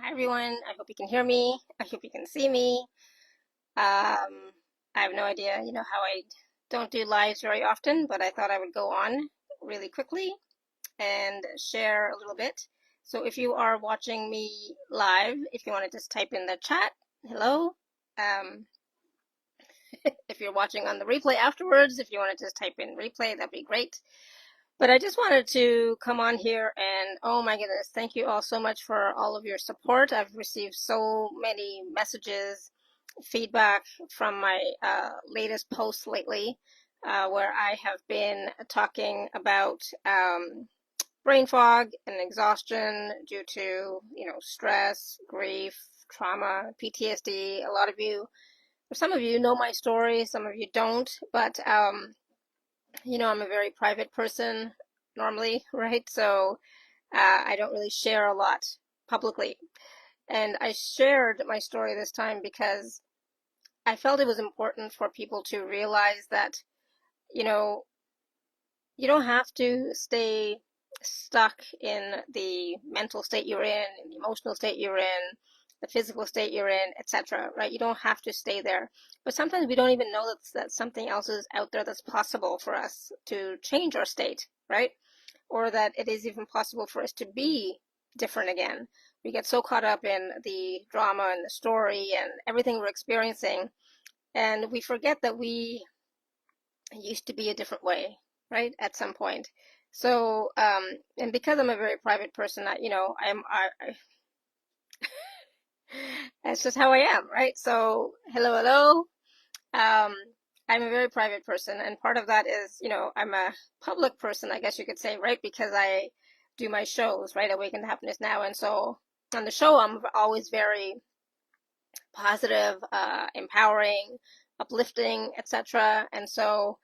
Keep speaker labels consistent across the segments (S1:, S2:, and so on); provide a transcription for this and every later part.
S1: Hi everyone. I hope you can hear me. I hope you can see me. I have no idea, how I don't do lives very often, but I thought I would go on really quickly and share a little bit. So if you are watching me live, if you want to just type in the chat, hello. Um, if you're watching on the replay afterwards, if you want to just type in replay, that'd be great. But I just wanted to come on here and, oh my goodness, thank you all so much for all of your support. I've received so many messages, feedback from my latest posts lately, where I have been talking about brain fog and exhaustion due to, stress, grief, trauma, PTSD. A lot of you, some of you know my story, some of you don't, but I'm a very private person normally, right? So I don't really share a lot publicly. And I shared my story this time because I felt it was important for people to realize that, you know, you don't have to stay stuck in the mental state you're in the emotional state you're in, the physical state you're in, etc., right? You don't have to stay there. But sometimes we don't even know that something else is out there that's possible for us to change our state, right? Or that it is even possible for us to be different again. We get so caught up in the drama and the story and everything we're experiencing, and we forget that we used to be a different way, right? At some point. So, and because I'm a very private person, that's just how I am, right? So, hello. Um, I'm a very private person, and part of that is, I'm a public person, I guess you could say, right? Because I do my shows, right? Awaken to Happiness Now. And so on the show, I'm always very positive, empowering, uplifting, etc. And so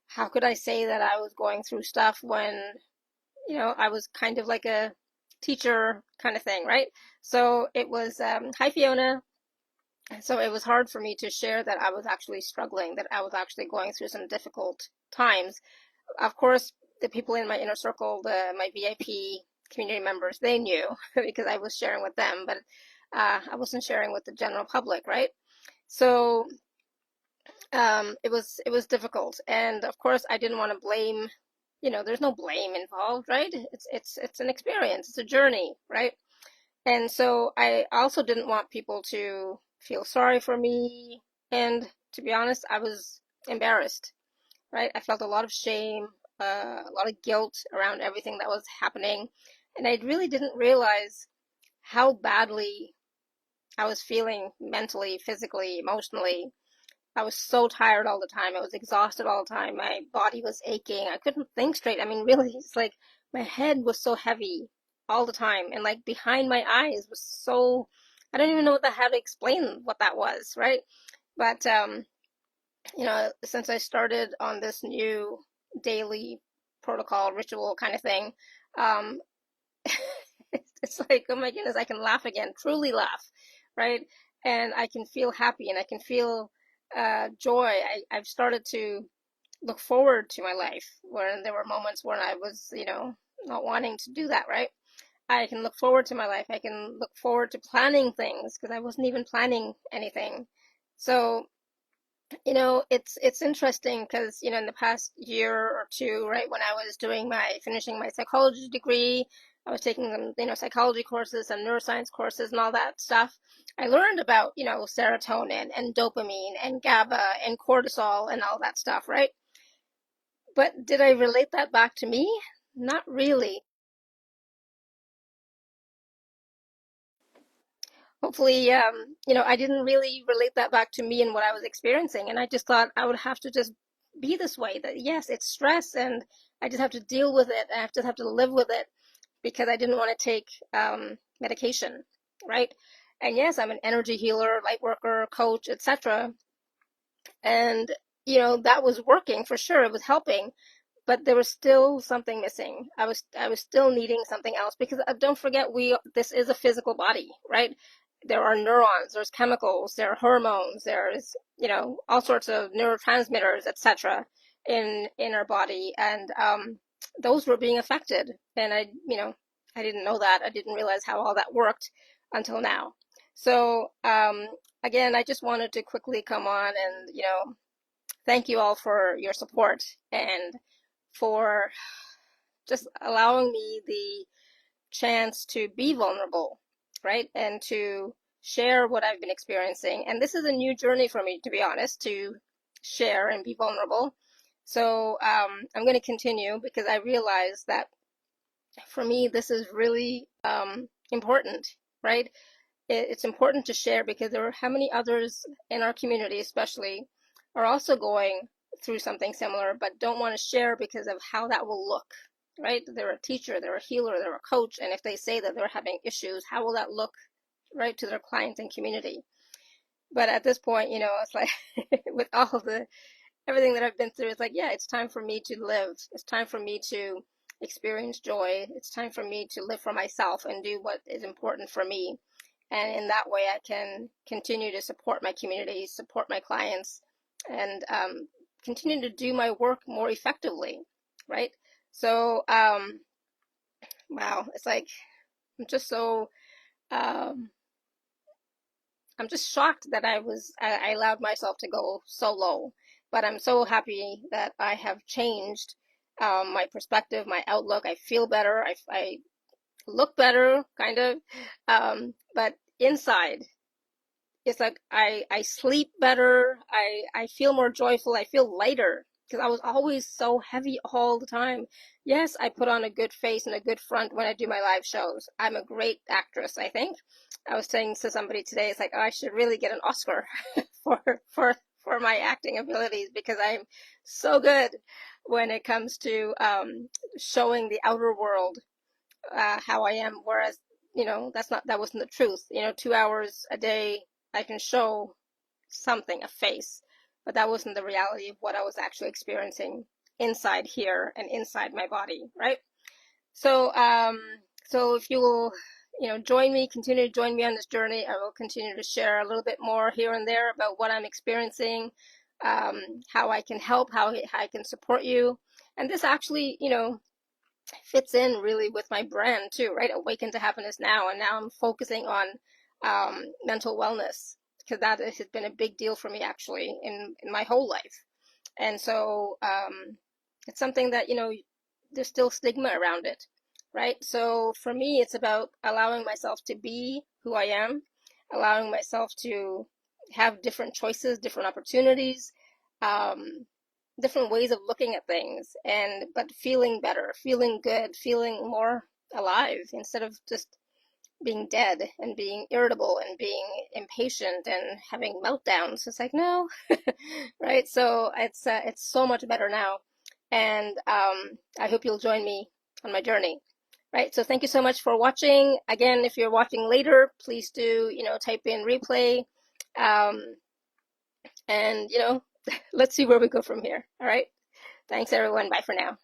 S1: how could I say that I was going through stuff when, I was kind of like a teacher kind of thing, right? So it was, hi Fiona. So it was hard for me to share that I was actually struggling, that I was actually going through some difficult times. Of course, the people in my inner circle, my VIP community members, they knew because I was sharing with them, but I wasn't sharing with the general public, right? So it was difficult, and of course, I didn't want to blame. There's no blame involved, right? It's an experience, it's a journey, right? And so I also didn't want people to feel sorry for me. And to be honest, I was embarrassed, right? I felt a lot of shame, a lot of guilt around everything that was happening. And I really didn't realize how badly I was feeling mentally, physically, emotionally. I was so tired all the time. I was exhausted all the time. My body was aching. I couldn't think straight. I mean, really, it's like my head was so heavy all the time. And like behind my eyes was so, I don't even know how to explain what that was, right? But, since I started on this new daily protocol ritual kind of thing, um, it's like, oh my goodness, I can laugh again, truly laugh, right? And I can feel happy and I can feel joy. I've started to look forward to my life where there were moments when I was, not wanting to do that, right? I can look forward to my life. I can look forward to planning things because I wasn't even planning anything. So, it's interesting because, in the past year or two, right, when I was finishing my psychology degree, I was taking some, psychology courses, some neuroscience courses and all that stuff. I learned about, serotonin and dopamine and GABA and cortisol and all that stuff, right? But did I relate that back to me? Not really. Hopefully, I didn't really relate that back to me and what I was experiencing. And I just thought I would have to just be this way, that yes, it's stress and I just have to deal with it. I just have to live with it because I didn't want to take medication, right? And yes, I'm an energy healer, light worker, coach, etc. And, that was working for sure. It was helping, but there was still something missing. I was still needing something else because don't forget this is a physical body, right? There are neurons, there's chemicals, there are hormones, there's, all sorts of neurotransmitters, etc. in our body, and those were being affected. And I didn't know that. I didn't realize how all that worked until now. So again, I just wanted to quickly come on and, thank you all for your support and for just allowing me the chance to be vulnerable, right? And to share what I've been experiencing. And this is a new journey for me, to be honest, to share and be vulnerable. So I'm going to continue because I realize that for me, this is really important, right? It's important to share because there are how many others in our community, especially, are also going through something similar, but don't want to share because of how that will look, right? They're a teacher, they're a healer, they're a coach, and if they say that they're having issues, how will that look, right, to their clients and community? But at this point, it's like with all of the everything that I've been through, it's like, yeah, it's time for me to live. It's time for me to experience joy. It's time for me to live for myself and do what is important for me. And in that way, I can continue to support my community, support my clients, and continue to do my work more effectively, right? So, wow, it's like I'm just so I'm just shocked that I allowed myself to go so low. But I'm so happy that I have changed my perspective, my outlook. I feel better. I look better, kind of. But inside, it's like I sleep better. I feel more joyful. I feel lighter because I was always so heavy all the time. Yes, I put on a good face and a good front when I do my live shows. I'm a great actress, I think. I was saying to somebody today, it's like, oh, I should really get an Oscar for for for my acting abilities because I'm so good when it comes to showing the outer world how I am. Whereas, that wasn't the truth. 2 hours a day I can show something, a face, but that wasn't the reality of what I was actually experiencing inside here and inside my body, right? So, so if you will, continue to join me on this journey, I will continue to share a little bit more here and there about what I'm experiencing, how I can help, how I can support you. And this actually, fits in really with my brand too, right? Awaken to Happiness Now. And now I'm focusing on mental wellness because that has been a big deal for me actually in my whole life. And so it's something that, there's still stigma around it, right? So for me, it's about allowing myself to be who I am, allowing myself to have different choices, different opportunities, different ways of looking at things, but feeling better, feeling good, feeling more alive instead of just being dead and being irritable and being impatient and having meltdowns. It's like, no, right? So it's so much better now. And I hope you'll join me on my journey, right? So thank you so much for watching. Again, if you're watching later, please do, type in replay. And, let's see where we go from here. All right. Thanks, everyone. Bye for now.